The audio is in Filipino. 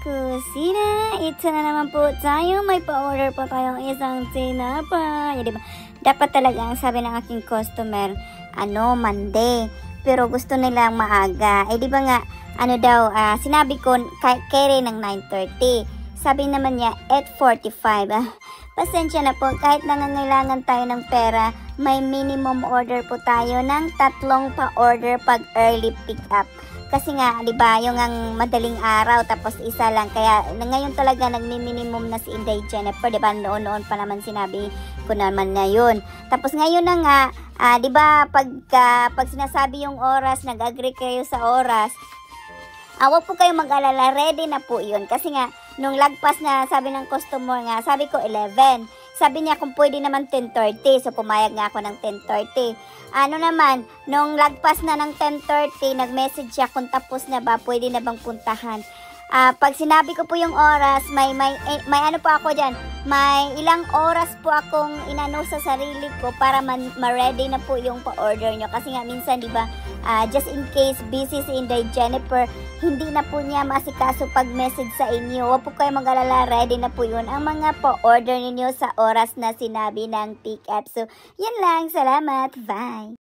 kusina. Ito na naman po tayo. May pa-order po tayong isang tinapay. Diba? Dapat talaga ang sabi ng aking customer, Monday. Pero gusto nilang maaga. Diba nga, sinabi ko, kere ng 9:30. Sabi naman niya, 8:45. Pasensya na po, kahit nangangailangan tayo ng pera, may minimum order po tayo ng 3 pa-order pag early pick up. Kasi nga, di ba, yung ang madaling araw tapos isa lang. Kaya ngayon talaga nagmi-minimum na si Inday Jennifer, di ba? Noon pa naman sinabi ko naman na yun. Tapos ngayon na nga, di ba, pag sinasabi yung oras, nag-agree kayo sa oras, wag po kayong mag-alala, ready na po yun. Kasi nga, nung lagpas na sabi ng customer nga, sabi ko 11. Sabi niya kung pwede naman 10:30. So, pumayag nga ako ng 10:30. Nung lagpas na ng 10:30, nag-message siya kung tapos na ba, pwede na bang puntahan. Pag sinabi ko po yung oras, may ano po ako dyan, may ilang oras po akong inano sa sarili ko para ma-ready na po yung pa-order nyo. Kasi nga minsan, di ba, just in case busy si Inday Jennifer, hindi na po niya masikaso pag-message sa inyo. Huwag po kayo mag-alala, ready na po yun ang mga pa-order ninyo sa oras na sinabi ng pick up. So, yan lang. Salamat. Bye!